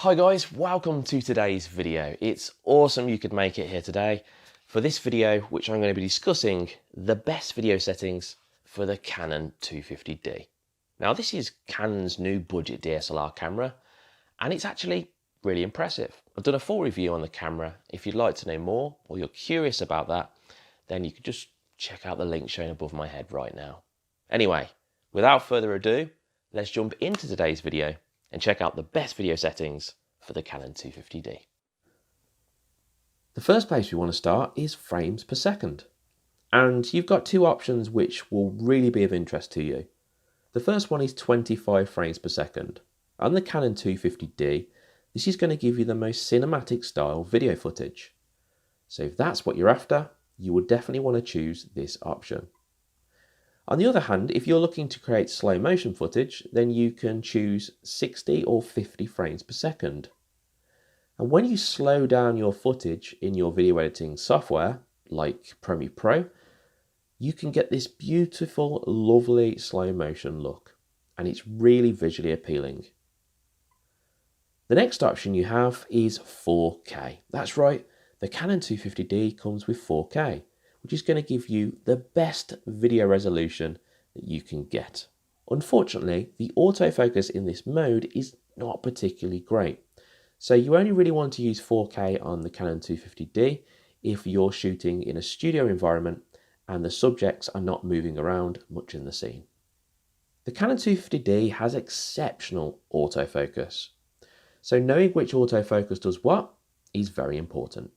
Hi guys, welcome to today's video. It's awesome you could make it here today for this video, which I'm going to be discussing the best video settings for the Canon 250D. Now this is Canon's new budget DSLR camera, and it's actually really impressive. I've done a full review on the camera. If you'd like to know more or you're curious about that, then you can just check out the link shown above my head right now. Anyway, without further ado, let's jump into today's video and check out the best video settings for the Canon 250D. The first place we want to start is frames per second. And you've got two options which will really be of interest to you. The first one is 25 frames per second. On the Canon 250D, this is going to give you the most cinematic style video footage. So if that's what you're after, you will definitely want to choose this option. On the other hand, if you're looking to create slow motion footage, then you can choose 60 or 50 frames per second. And when you slow down your footage in your video editing software, like Premiere Pro, you can get this beautiful, lovely slow motion look, and it's really visually appealing. The next option you have is 4K. That's right, the Canon 250D comes with 4K. Which is going to give you the best video resolution that you can get. Unfortunately, the autofocus in this mode is not particularly great. So you only really want to use 4K on the Canon 250D if you're shooting in a studio environment and the subjects are not moving around much in the scene. The Canon 250D has exceptional autofocus. So knowing which autofocus does what is very important.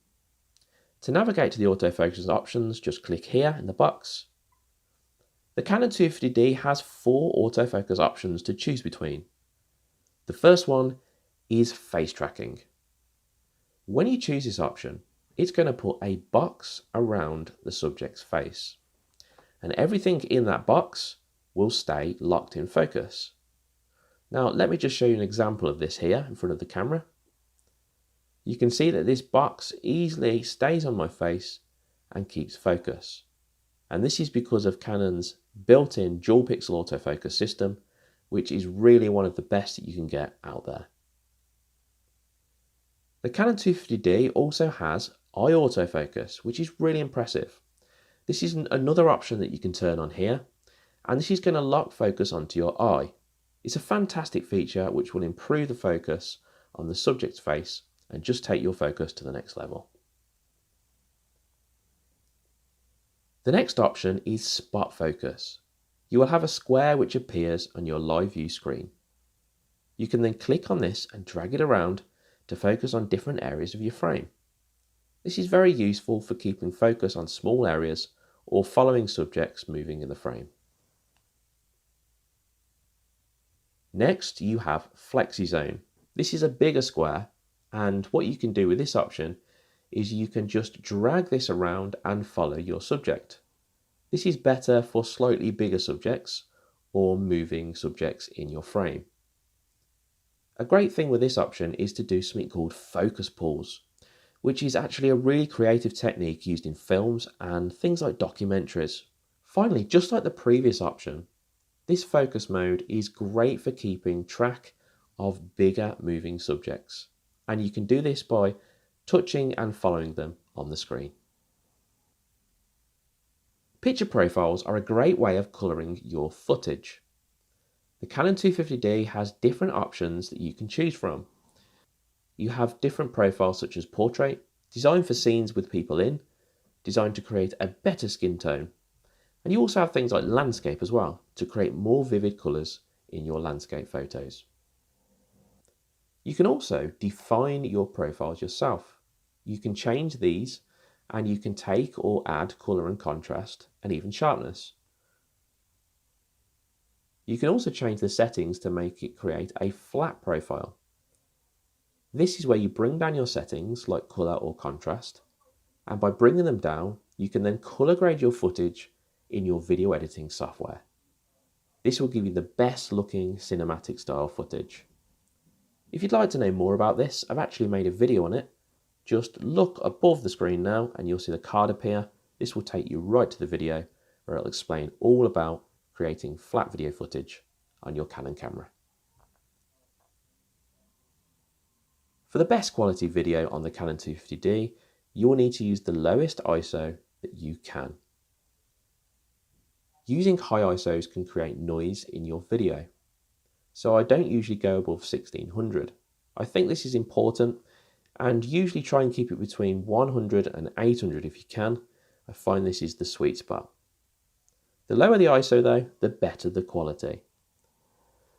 To navigate to the autofocus options, just click here in the box. The Canon 250D has 4 autofocus options to choose between. The first one is face tracking. When you choose this option, it's going to put a box around the subject's face, and everything in that box will stay locked in focus. Now let me just show you an example of this here in front of the camera. You can see that this box easily stays on my face and keeps focus. And this is because of Canon's built-in dual pixel autofocus system, which is really one of the best that you can get out there. The Canon 250D also has eye autofocus, which is really impressive. This is another option that you can turn on here, and this is going to lock focus onto your eye. It's a fantastic feature which will improve the focus on the subject's face and just take your focus to the next level. The next option is spot focus. You will have a square which appears on your live view screen. You can then click on this and drag it around to focus on different areas of your frame. This is very useful for keeping focus on small areas or following subjects moving in the frame. Next, you have Flexi Zone. This is a bigger square, and what you can do with this option is you can just drag this around and follow your subject. This is better for slightly bigger subjects or moving subjects in your frame. A great thing with this option is to do something called focus pulls, which is actually a really creative technique used in films and things like documentaries. Finally, just like the previous option, this focus mode is great for keeping track of bigger moving subjects. And you can do this by touching and following them on the screen. Picture profiles are a great way of colouring your footage. The Canon 250D has different options that you can choose from. You have different profiles such as portrait, designed for scenes with people in, designed to create a better skin tone. And you also have things like landscape as well, to create more vivid colours in your landscape photos. You can also define your profiles yourself. You can change these and you can take or add colour and contrast and even sharpness. You can also change the settings to make it create a flat profile. This is where you bring down your settings like colour or contrast, and by bringing them down, you can then colour grade your footage in your video editing software. This will give you the best looking cinematic style footage. If you'd like to know more about this, I've actually made a video on it. Just look above the screen now and you'll see the card appear. This will take you right to the video where it'll explain all about creating flat video footage on your Canon camera. For the best quality video on the Canon 250D, you'll need to use the lowest ISO that you can. Using high ISOs can create noise in your video, so I don't usually go above 1600. I think this is important, and usually try and keep it between 100 and 800 if you can. I find this is the sweet spot. The lower the ISO though, the better the quality.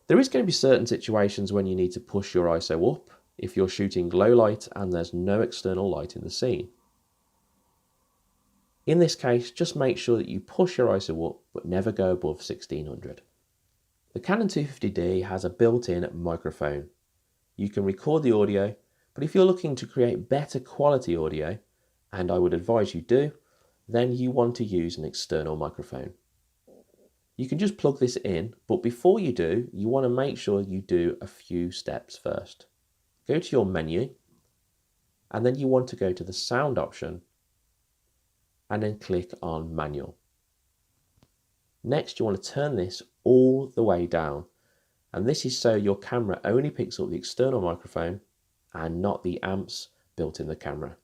There is going to be certain situations when you need to push your ISO up if you're shooting low light and there's no external light in the scene. In this case, just make sure that you push your ISO up but never go above 1600. The Canon 250D has a built-in microphone. You can record the audio, but if you're looking to create better quality audio, and I would advise you do, then you want to use an external microphone. You can just plug this in, but before you do, you want to make sure you do a few steps first. Go to your menu, and then you want to go to the sound option, and then click on manual. Next, you want to turn this all the way down, and this is so your camera only picks up the external microphone and not the amps built in the camera.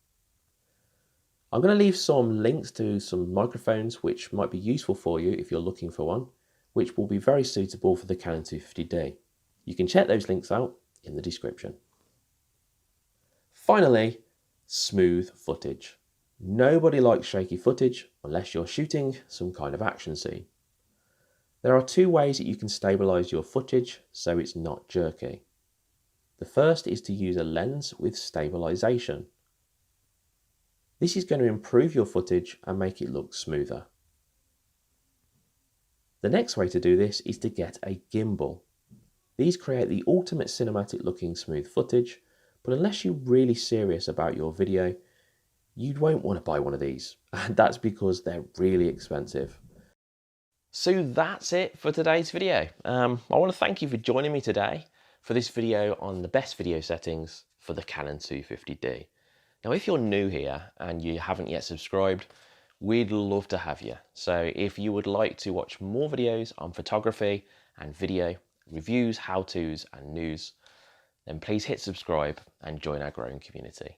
I'm going to leave some links to some microphones which might be useful for you if you're looking for one, which will be very suitable for the Canon 250D. You can check those links out in the description. Finally, smooth footage. Nobody likes shaky footage unless you're shooting some kind of action scene. There are two ways that you can stabilize your footage so it's not jerky. The first is to use a lens with stabilization. This is going to improve your footage and make it look smoother. The next way to do this is to get a gimbal. These create the ultimate cinematic looking smooth footage, but unless you're really serious about your video, you won't want to buy one of these, and that's because they're really expensive. So that's it for today's video. I want to thank you for joining me today for this video on the best video settings for the Canon 250D. Now, if you're new here and you haven't yet subscribed, we'd love to have you. So if you would like to watch more videos on photography and video, reviews, how-tos and news, then please hit subscribe and join our growing community.